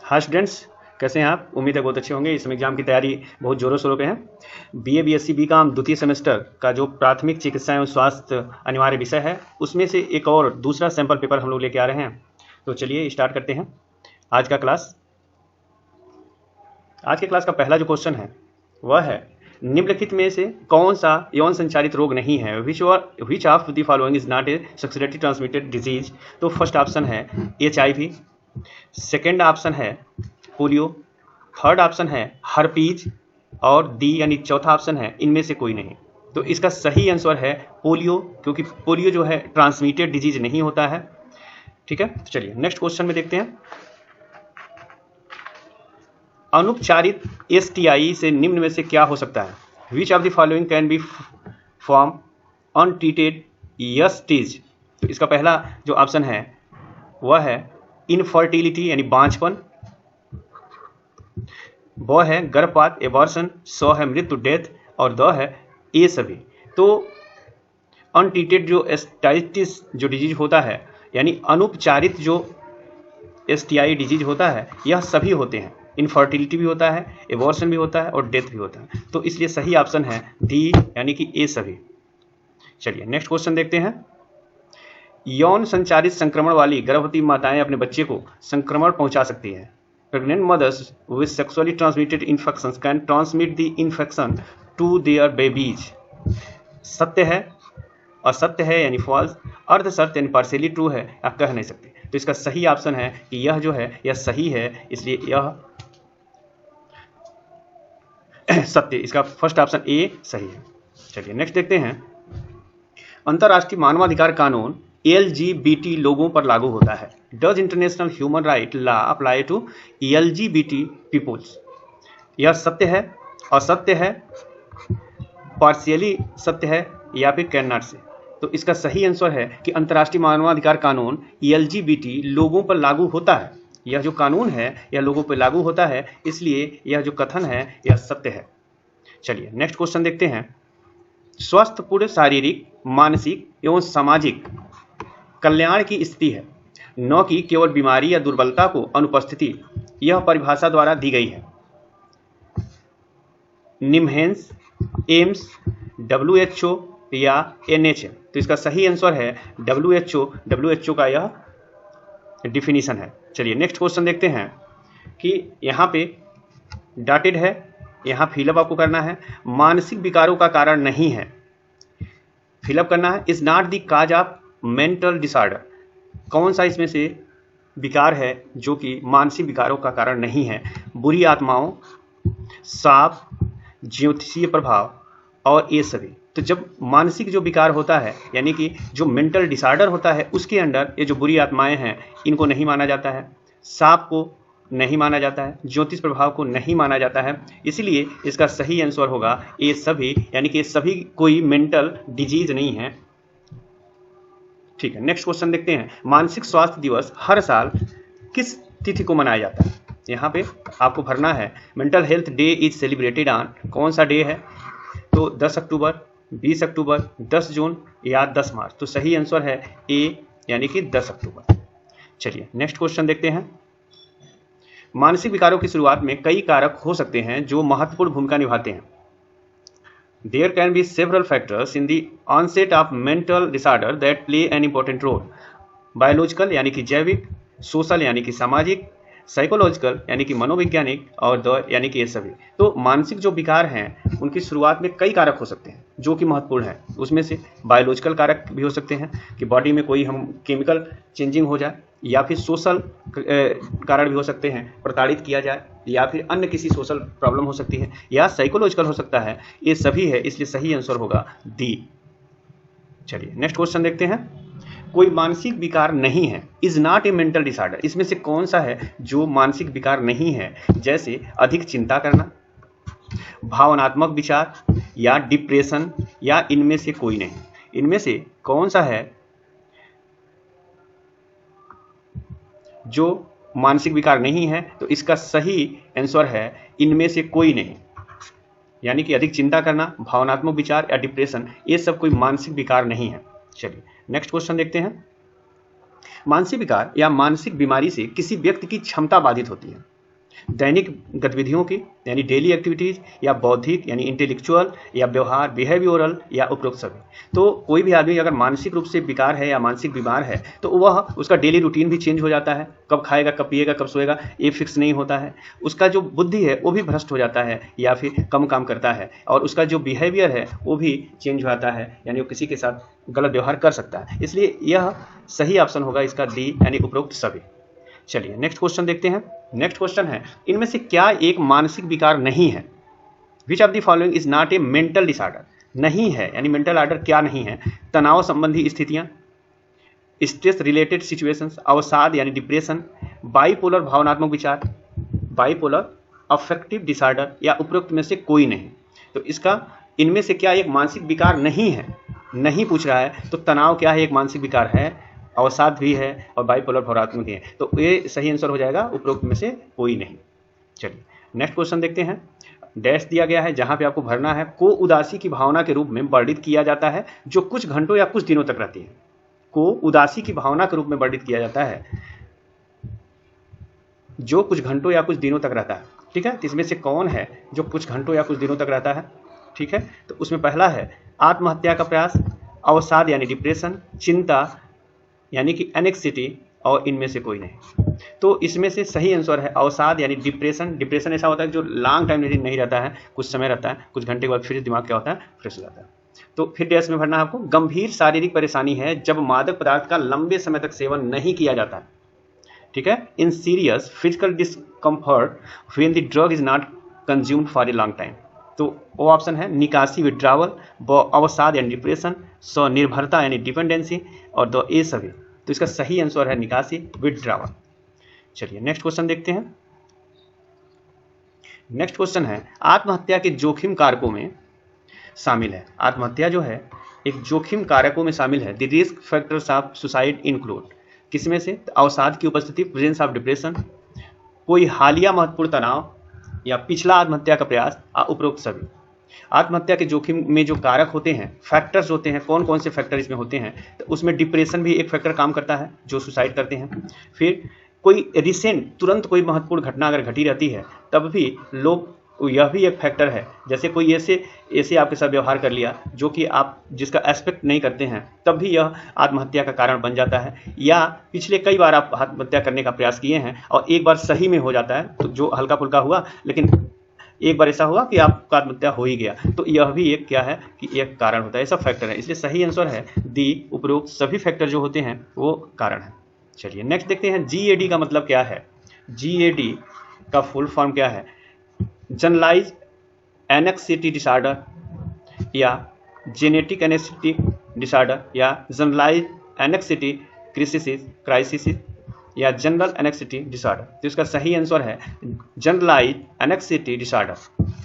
हाँ स्टूडेंट्स, कैसे हैं आप? उम्मीद है बहुत अच्छे होंगे। इस समय एग्जाम की तैयारी बहुत जोरों शोरों पे है। बीए बीएससी बीकॉम द्वितीय सेमेस्टर का जो प्राथमिक चिकित्सा एवं स्वास्थ्य अनिवार्य विषय है, उसमें से एक और दूसरा सैंपल पेपर हम लोग लेके आ रहे हैं। तो चलिए स्टार्ट करते हैं आज का क्लास। आज के क्लास का पहला जो क्वेश्चन है वह है, निम्नलिखित में से कौन सा यौन संचारित रोग नहीं है? Which of the following is not a sexually transmitted disease? तो फर्स्ट ऑप्शन है HIV, सेकेंड ऑप्शन है पोलियो, थर्ड ऑप्शन है हर्पीज और डी यानी चौथा ऑप्शन है इनमें से कोई नहीं। तो इसका सही आंसर है पोलियो, क्योंकि पोलियो जो है ट्रांसमिटेड डिजीज नहीं होता है। ठीक है, तो चलिए नेक्स्ट क्वेश्चन में देखते हैं। अनुपचारित STI से निम्न में से क्या हो सकता है? Which of the following can be form untreated STIs? तो इसका पहला जो ऑप्शन है वह है इनफर्टिलिटी यानी बांझपन, ब है गर्भपात एबॉर्शन, स है मृत्यु डेथ और द है ए सभी। तो अनट्रीटेड जो एस्टाइटिस जो डिजीज होता है यानी अनुपचारित जो STI डिजीज होता है यह सभी होते हैं। इनफर्टिलिटी भी होता है, एबॉर्शन भी होता है और डेथ भी होता है। तो इसलिए सही ऑप्शन है डी यानी कि ए सभी। चलिए नेक्स्ट क्वेश्चन देखते हैं। यौन संचारित संक्रमण वाली गर्भवती माताएं अपने बच्चे को संक्रमण पहुंचा सकती हैं। Pregnant mothers with sexually transmitted infections can transmit the infection to their babies. सत्य है, असत्य है यानी फॉल्स, अर्ध सत्य यानी पार्शियली ट्रू है, आप कह नहीं सकते। तो इसका सही ऑप्शन है कि यह जो है यह सही है, इसलिए यह सत्य, इसका फर्स्ट ऑप्शन ए सही है। चलिए नेक्स्ट देखते हैं। अंतर्राष्ट्रीय मानवाधिकार कानून LGBT लोगों पर लागू होता है। Does international human right law apply to LGBT peoples? यह सत्य है, असत्य है, पार्शियली सत्य है या फिर कैन नॉट से? तो इसका सही आंसर है कि अंतर्राष्ट्रीय मानवाधिकार कानून LGBT लोगों पर लागू होता है। यह जो कानून है यह लोगों पर लागू होता है, इसलिए यह जो कथन है यह सत्य है। चलिए नेक्स्ट क्वेश्चन देखते हैं। स्वस्थ पूर्ण शारीरिक, मानसिक एवं सामाजिक कल्याण की स्थिति है, न कि केवल बीमारी या दुर्बलता को अनुपस्थिति। यह परिभाषा द्वारा दी गई है। निमहेंस, एम्स, WHO या NHM? तो इसका सही आंसर है WHO का यह डिफिनीशन है। चलिए नेक्स्ट क्वेश्चन देखते हैं कि यहाँ पे डॉटेड है, यहाँ फिलअप आपको करना है। मानसिक विकारों का कारण नहीं है, फिलअप करना है। Is not the cause of mental disorder? कौन सा इसमें से विकार है जो कि मानसिक विकारों का कारण नहीं है? बुरी आत्माओं, सांप, ज्योतिषीय प्रभाव और ये सभी। तो जब मानसिक जो विकार होता है यानी कि जो मेंटल डिसऑर्डर होता है उसके अंदर ये जो बुरी आत्माएं हैं इनको नहीं माना जाता है, सांप को नहीं माना जाता है, ज्योतिष प्रभाव को नहीं माना जाता है। इसलिए इसका सही आंसर होगा ये सभी, यानी कि सभी कोई मेंटल डिजीज नहीं है। ठीक है, नेक्स्ट क्वेश्चन देखते हैं। मानसिक स्वास्थ्य दिवस हर साल किस तिथि को मनाया जाता है? यहाँ पे आपको भरना है mental health day is celebrated on, कौन सा डे है? तो 10 अक्टूबर, 20 अक्टूबर, 10 जून या 10 मार्च? तो सही आंसर है ए यानी कि 10 अक्टूबर। चलिए नेक्स्ट क्वेश्चन देखते हैं। मानसिक विकारों की शुरुआत में कई कारक हो सकते हैं जो महत्वपूर्ण भूमिका निभाते हैं। There can be several factors in the onset of mental disorder that play an important role. Biological यानी कि जैविक, सोशल यानी कि सामाजिक, साइकोलॉजिकल यानी कि मनोवैज्ञानिक और द यानी कि ये सभी। तो मानसिक जो विकार हैं उनकी शुरुआत में कई कारक हो सकते हैं जो कि महत्वपूर्ण है। उसमें से बायोलॉजिकल कारक भी हो सकते हैं कि बॉडी में कोई हम केमिकल चेंजिंग हो जाए, या फिर सोशल कारण भी हो सकते हैं, प्रताड़ित किया जाए, या फिर अन्य किसी सोशल प्रॉब्लम हो सकती है, या साइकोलॉजिकल हो सकता है। ये सभी है, इसलिए सही आंसर होगा डी। चलिए नेक्स्ट क्वेश्चन देखते हैं। कोई मानसिक विकार नहीं है, is not a mental disorder? इसमें से कौन सा है जो मानसिक विकार नहीं है? जैसे अधिक चिंता करना, भावनात्मक विचार या डिप्रेशन, या इनमें से कोई नहीं? इनमें से कौन सा है जो मानसिक विकार नहीं है? तो इसका सही आंसर है इनमें से कोई नहीं, यानी कि अधिक चिंता करना, भावनात्मक विचार या डिप्रेशन, ये सब कोई मानसिक विकार नहीं है। चलिए नेक्स्ट क्वेश्चन देखते हैं। मानसिक विकार या मानसिक बीमारी से किसी व्यक्ति की क्षमता बाधित होती है। दैनिक गतिविधियों की यानी डेली एक्टिविटीज, या बौद्धिक यानी इंटेलेक्चुअल, या व्यवहार बिहेवियरल, या उपरोक्त सभी। तो कोई भी आदमी अगर मानसिक रूप से विकार है या मानसिक बीमार है तो वह उसका डेली रूटीन भी चेंज हो जाता है, कब खाएगा कब पिएगा कब सोएगा ये फिक्स नहीं होता है, उसका जो बुद्धि है वो भी भ्रष्ट हो जाता है या फिर कम काम करता है, और उसका जो बिहेवियर है वो भी चेंज हो जाता है, यानी वो किसी के साथ गलत व्यवहार कर सकता है। इसलिए यह सही ऑप्शन होगा इसका डी यानी उपरोक्त सभी। चलिए नेक्स्ट क्वेश्चन देखते हैं। नेक्स्ट क्वेश्चन है, इनमें से क्या एक मानसिक विकार नहीं है? Which of the following is not a mental disorder? नहीं है यानी मेंटल ऑर्डर क्या नहीं है? तनाव संबंधी स्थितियां, स्ट्रेस रिलेटेड सिचुएशंस, अवसाद यानी डिप्रेशन, बाइपोलर भावनात्मक विचार, बाइपोलर अफेक्टिव डिसऑर्डर, या उपरोक्त में से कोई नहीं। तो इसका इनमें से क्या एक मानसिक विकार नहीं है, नहीं पूछ रहा है, तो तनाव क्या है? एक मानसिक विकार है, अवसाद भी है, और बाइपोलर भावनात्मक भी है, तो ये सही आंसर हो जाएगा उपरोक्त में से कोई नहीं। चलिए नेक्स्ट क्वेश्चन देखते हैं। डैश दिया गया है जहां पे आपको भरना है, को उदासी की भावना के रूप में वर्णित किया जाता है जो कुछ घंटों या कुछ दिनों तक रहती है। को उदासी की भावना के रूप में वर्णित किया जाता है जो कुछ घंटों या कुछ दिनों तक रहता है। ठीक है, तो इसमें से कौन है जो कुछ घंटों या कुछ दिनों तक रहता है? ठीक है, तो उसमें पहला है आत्महत्या का प्रयास, अवसाद यानी डिप्रेशन, चिंता यानी कि एनेक्सिटी, और इनमें से कोई नहीं। तो इसमें से सही आंसर है अवसाद यानी डिप्रेशन। डिप्रेशन ऐसा होता है जो लॉन्ग टाइम नहीं रहता है, कुछ समय रहता है, कुछ घंटे के बाद फिर दिमाग क्या होता है, फ्रेश हो जाता है। तो फिर डैश में भरना है आपको, गंभीर शारीरिक परेशानी है जब मादक पदार्थ का लंबे समय तक सेवन नहीं किया जाता है। ठीक है, in serious physical discomfort when the drug is not consumed for a long time. तो वो ऑप्शन है निकासी विड्रावल, अवसाद यानी डिप्रेशन, स्वनिर्भरता यानी डिपेंडेंसी, और दो ए सभी। तो इसका सही आंसर है निकासी विड्रावल। चलिए नेक्स्ट क्वेश्चन देखते हैं। नेक्स्ट क्वेश्चन है, आत्महत्या के जोखिम कारकों में शामिल है। आत्महत्या जो है एक जोखिम कारकों में शामिल है। The risk factors of suicide include, किसमें से? अवसाद की उपस्थिति, प्रेजेंस ऑफ डिप्रेशन, कोई हालिया महत्वपूर्ण तनाव, या पिछला आत्महत्या का प्रयास, उपरोक्त सभी। आत्महत्या के जोखिम में जो कारक होते हैं, फैक्टर्स होते हैं, कौन कौन से फैक्टर इसमें होते हैं? तो उसमें डिप्रेशन भी एक फैक्टर काम करता है जो सुसाइड करते हैं। फिर कोई रिसेंट तुरंत कोई महत्वपूर्ण घटना अगर घटी रहती है तब भी लोग, यह भी एक फैक्टर है। जैसे कोई ऐसे आपके साथ व्यवहार कर लिया जो कि आप जिसका एस्पेक्ट नहीं करते हैं, तब भी यह आत्महत्या का कारण बन जाता है। या पिछले कई बार आप आत्महत्या करने का प्रयास किए हैं और एक बार सही में हो जाता है, तो जो हल्का फुल्का हुआ, लेकिन एक बार ऐसा हुआ कि आपका आत्महत्या हो ही गया, तो यह भी एक क्या है कि एक कारण होता है। ऐसा फैक्टर है, इसलिए सही आंसर है दी, उपरोक्त सभी फैक्टर जो होते हैं वो कारण है। चलिए नेक्स्ट देखते हैं, GAD का मतलब क्या है? GAD का फुल फॉर्म क्या है? जनरलाइज एनेक्सिटी डिसऑर्डर, या जेनेटिक एनेक्सिटी डिसऑर्डर, या जनरलाइज एनेक्सिटी क्राइसिस, या जनरल एनेक्सिटी डिसऑर्डर। तो इसका सही आंसर है जनरलाइज एनेक्सिटी डिसऑर्डर,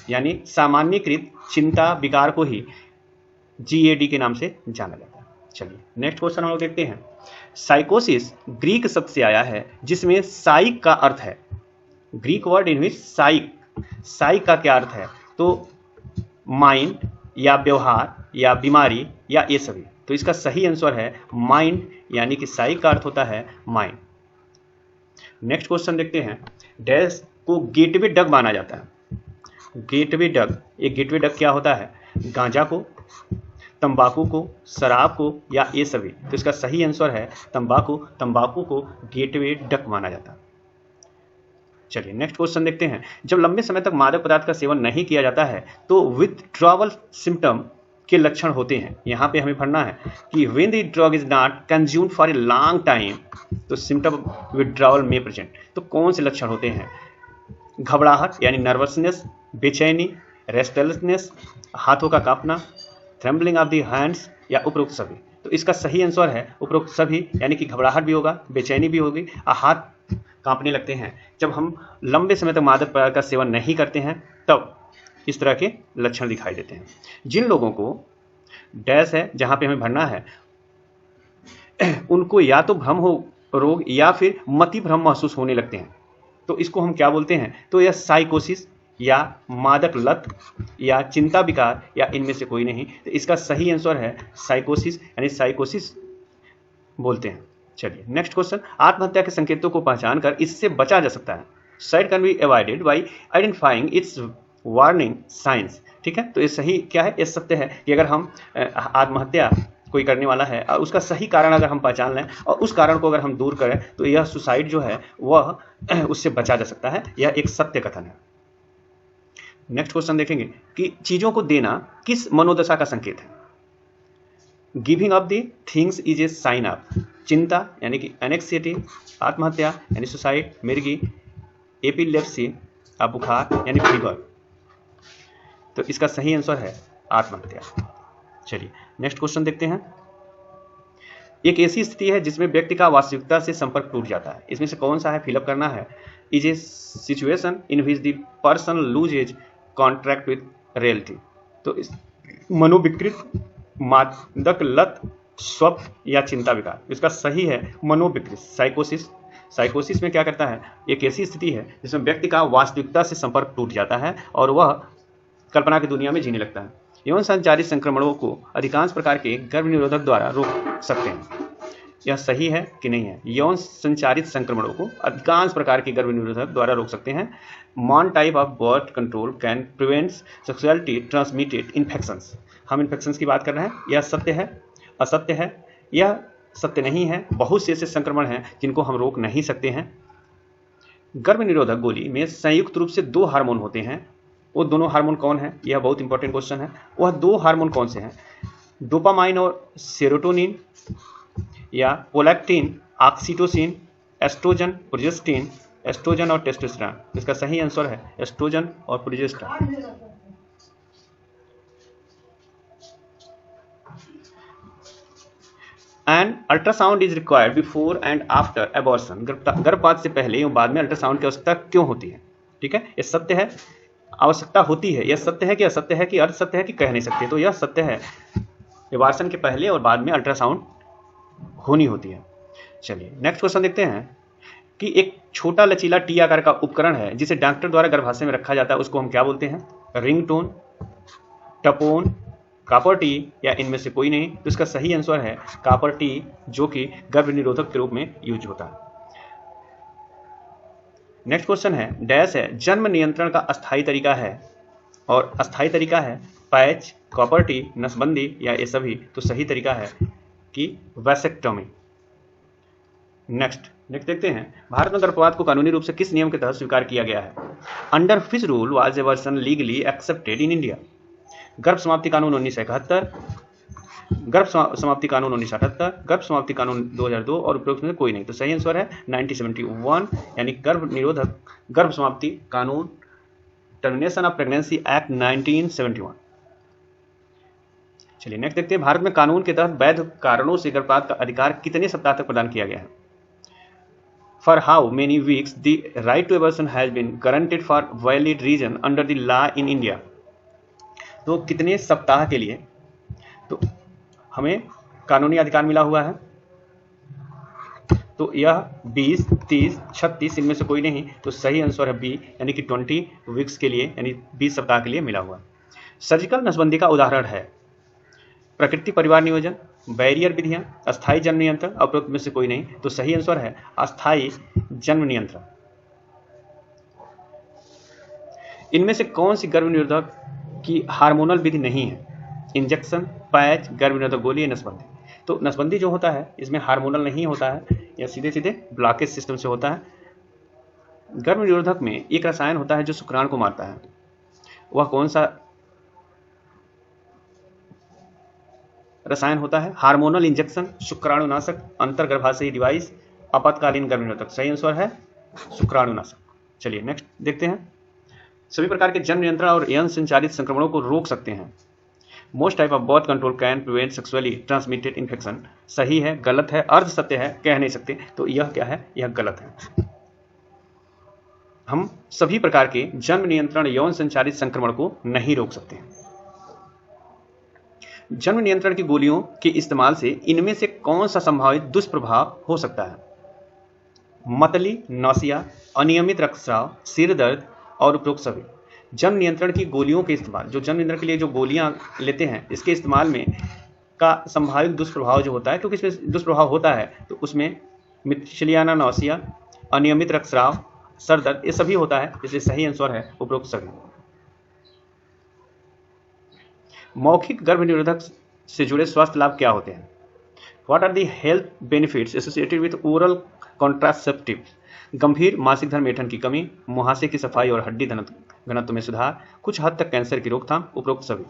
यानी सामान्यीकृत चिंता विकार को ही GAD के नाम से जाना जाता है। चलिए नेक्स्ट क्वेश्चन हम लोग देखते हैं। साइकोसिस ग्रीक शब्द से आया है जिसमें साइक का अर्थ है। ग्रीक वर्ड इन विच साइक का क्या अर्थ है? तो माइंड, या व्यवहार, या बीमारी, या ये सभी। तो इसका सही आंसर है माइंड, यानी कि साइक का अर्थ होता है माइंड। नेक्स्ट क्वेश्चन देखते हैं। डैश को गेटवे ड्रग माना जाता है। गेटवे ड्रग, ये गेटवे ड्रग क्या होता है? गांजा को, तंबाकू को, शराब को, या ये सभी। तो इसका सही आंसर है तंबाकू को गेटवे ड्रग माना जाता है। चलिए नेक्स्ट क्वेश्चन देखते हैं। जब लंबे समय तक मादक पदार्थ का सेवन नहीं किया जाता है तो विथड्रॉवल सिम्टम के लक्षण होते हैं। यहाँ पे हमें पढ़ना है कि when the drug is not consumed for a long time, तो सिम्टम विथड्रॉवल में प्रेजेंट। तो कौन से लक्षण होते हैं? घबराहट यानी नर्वसनेस, बेचैनी, रेस्टलेसनेस, हाथों का कांपना, ट्रेम्बलिंग ऑफ द हैंड्स, या उपरोक्त सभी। तो इसका सही आंसर है उपरोक्त सभी, यानी कि घबराहट भी होगा, बेचैनी भी होगी, हाथ कांपने लगते हैं। जब हम लंबे समय तक मादक पदार्थ का सेवन नहीं करते हैं तब इस तरह के लक्षण दिखाई देते हैं। जिन लोगों को डैश है जहां पे हमें भरना है, उनको या तो भ्रम हो रोग या फिर मति भ्रम महसूस होने लगते हैं, तो इसको हम क्या बोलते हैं? तो यह साइकोसिस, या मादक लत, या चिंता विकार, या इनमें से कोई नहीं। तो इसका सही आंसर है साइकोसिस, यानी साइकोसिस बोलते हैं। चलिए नेक्स्ट क्वेश्चन। आत्महत्या के संकेतों को पहचान कर इससे बचा जा सकता है। Suicide can be avoided by identifying it's warning science. ठीक है, तो ये सही क्या है, ये सत्य है कि अगर हम आत्महत्या कोई करने वाला है और उसका सही कारण अगर हम पहचान लें और उस कारण को अगर हम दूर करें तो यह सुसाइड जो है वह उससे बचा जा सकता है। यह एक सत्य कथन है। नेक्स्ट क्वेश्चन देखेंगे कि चीजों को देना किस मनोदशा का संकेत है। Giving up the things is a sign of चिंता यानी कि एनेक्सिटी, आत्महत्या यानी सुसाइड, मिर्गी, एपिलेप्सी बुखार यानी फीवर। तो इसका सही आंसर है आत्महत्या। चलिए नेक्स्ट क्वेश्चन देखते हैं। एक ऐसी स्थिति है जिसमें व्यक्ति का वास्तविकता से संपर्क टूट जाता है, इसमें से कौन सा है, फिलअप करना है। Is a situation in which the person loses contract with reality. तो इस मनोविकृत, मादक लत, स्वप्न या चिंता विकार। इसका सही है मनोविकृत, साइकोसिस। साइकोसिस में क्या करता है, एक ऐसी स्थिति है जिसमें व्यक्ति का वास्तविकता से संपर्क टूट जाता है और वह कल्पना की दुनिया में जीने लगता है। यौन संचारित संक्रमणों को अधिकांश प्रकार के गर्भनिरोधक द्वारा रोक सकते हैं। यह सही है कि नहीं है। यौन संचारित संक्रमणों को अधिकांश प्रकार के गर्भनिरोधक द्वारा रोक सकते हैं। One type of birth control can prevent sexuality transmitted infections. हम इन्फेक्शंस की बात कर रहे हैं। यह सत्य है, असत्य है। यह सत्य नहीं है। बहुत से ऐसे संक्रमण हैं जिनको हम रोक नहीं सकते हैं। गर्भनिरोधक गोली में संयुक्त रूप से 2 हार्मोन होते हैं। वो दोनों हार्मोन कौन है, यह बहुत इंपॉर्टेंट क्वेश्चन है। वह 2 हार्मोन कौन से हैं, डोपामाइन और सेरोटोनिन, या prolactin, oxytocin, estrogen, progestin, estrogen और टेस्टोस्टेरोन। इसका सही आंसर है एस्ट्रोजन और progesterone. And ultrasound is required before and after abortion. गर्भपात से पहले एवं बाद में अल्ट्रासाउंड की आवश्यकता क्यों होती है। ठीक है, यह सत्य है, आवश्यकता होती है। यह सत्य है कि असत्य है कि अर्ध सत्य है कि कह नहीं सकते। तो यह सत्य है, एबॉर्शन के पहले और बाद में अल्ट्रासाउंड होनी होती है। चलिए नेक्स्ट क्वेश्चन देखते हैं कि एक छोटा लचीला टी आकार का उपकरण है जिसे डॉक्टर द्वारा गर्भाशय में रखा जाता है, उसको हम क्या बोलते हैं, रिंगटोन, टपोन, कॉपर टी या इनमें से कोई नहीं। तो इसका सही आंसर है कॉपर टी, जो कि गर्भ निरोधक के रूप में यूज होता है। नेक्स्ट क्वेश्चन है डैश है जन्म नियंत्रण का अस्थायी तरीका है, और अस्थायी तरीका है पैच, कॉपर टी, नसबंदी या ये सभी। तो सही तरीका है कि वैसेक्टोमी। नेक्स्ट देखते हैं भारत में गर्भपात को कानूनी रूप से किस नियम के तहत स्वीकार किया गया है। Under which rule was abortion legally accepted in India. गर्भ समाप्ति कानून 1971, गर्भ समाप्ति कानून 1978, गर्भ समाप्ति कानून 2002 और उपरोक्त में कोई नहीं। तो सही आंसर है 1971 यानी गर्भ निरोधक गर्भ समाप्ति कानून, टर्मिनेशन ऑफ प्रेगनेंसी एक्ट 1971। चलिए नेक्स्ट देखते हैं भारत में कानून के तहत वैध कारणों से गर्भपात का अधिकार कितने सप्ताह तक प्रदान किया गया है। For how many weeks the right to abortion has been guaranteed for valid reason under the law in India. तो कितने सप्ताह के लिए तो हमें कानूनी अधिकार मिला हुआ है। तो यह 20, 30, 36 इनमें से कोई नहीं। तो सही आंसर है बी यानी कि 20 वीक्स के लिए यानी 20 सप्ताह के लिए मिला हुआ। सर्जिकल नसबंदी का उदाहरण है प्रकृति परिवार नियोजन, बैरियर विधियां, अस्थायी जन्म नियंत्रण, उपरोक्त में से कोई नहीं। तो सही आंसर है अस्थायी जन्म नियंत्रण। इनमें से कौन सी गर्भ निरोधक की हार्मोनल विधि नहीं है, इंजेक्शन, पैच, गर्भ निरोधक गोली, नसबंदी। तो नसबंदी जो होता है इसमें हार्मोनल नहीं होता है, यह सीधे सीधे ब्लॉकेज सिस्टम से होता है। गर्भ निरोधक में एक रसायन होता है जो शुक्राणु को मारता है, वह कौन सा रसायन होता है। हार्मोनल इंजेक्शन, शुक्राणुनाशक, अंतर्गर्भाशयी डिवाइस, आपातकालीन गर्भ निरोधक। सही आंसर है शुक्राणुनाशक। चलिए नेक्स्ट देखते हैं सभी प्रकार के जन्म नियंत्रण और यौन संचारित संक्रमणों को रोक सकते हैं। Most type of birth control can prevent sexually transmitted infection. सही है, गलत है, अर्ध सत्य है, कह नहीं सकते। तो यह क्या है, यह गलत है। हम सभी प्रकार के जन्म नियंत्रण यौन संचारित संक्रमण को नहीं रोक सकते। जन्म नियंत्रण की गोलियों के इस्तेमाल से इनमें से कौन सा संभावित दुष्प्रभाव हो सकता है। मतली, नौसिया, अनियमित रक्तस्राव, सिर दर्द और उपरोक्त सभी। जन्म नियंत्रण की गोलियों के इस्तेमाल, जो जन्म नियंत्रण के लिए जो गोलियां लेते हैं, इसके इस्तेमाल में का संभावित दुष्प्रभाव जो होता है, क्योंकि इसमें दुष्प्रभाव होता है, तो उसमें मिथलियाना नौसिया, अनियमित रक्तस्राव, सर दर्द, ये सभी होता है, इसलिए सही आंसर है उपरोक्त सभी। मौखिक गर्भ निरोधक से जुड़े स्वास्थ्य लाभ क्या होते हैं? What are the health benefits associated with oral contraceptive? गंभीर मासिक धर्म ऐंठन की कमी, मुहासे की सफाई और हड्डी घनत्व में सुधार, कुछ हद तक कैंसर की रोकथाम, उपरोक्त सभी।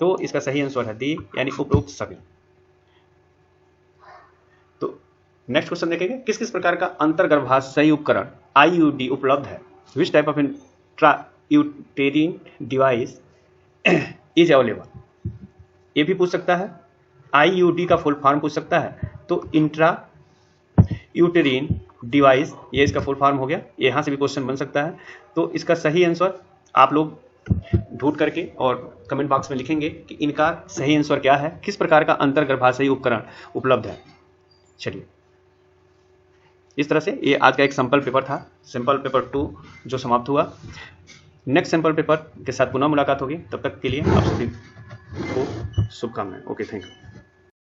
तो इसका सही आंसर है डी, यानी उपरोक्त सभी। तो नेक्स्ट क्वेश्चन देखेंगे, किस किस प्रकार का अंतर्गर्भाशयी उपकरण आईयूडी उपलब्ध है? Which type of intrauterine device is available? ये भी पूछ सकता है, आईयूडी का फुल फॉर्म पूछ सकता है, तो इंट्रा यूटेरिन डिवाइस, ये इसका फुल फॉर्म हो गया, यहाँ से भी क्वेश्चन बन सकता है। तो इसका सही आंसर आप लोग ढूंढ करके और कमेंट बॉक्स में लिखेंगे कि इनका सही आंसर क्या है, किस प्रकार का अंतर्गर्भाशयी उपकरण उपलब्ध है। चलिए, इस तरह से ये आज का एक सैंपल पेपर था, सैंपल पेपर 2 जो समाप्त हुआ। नेक्स्ट सैंपल पेपर के साथ पुनः मुलाकात होगी, तब तक के लिए आप सभी को शुभकामनाएं। Okay, thank you.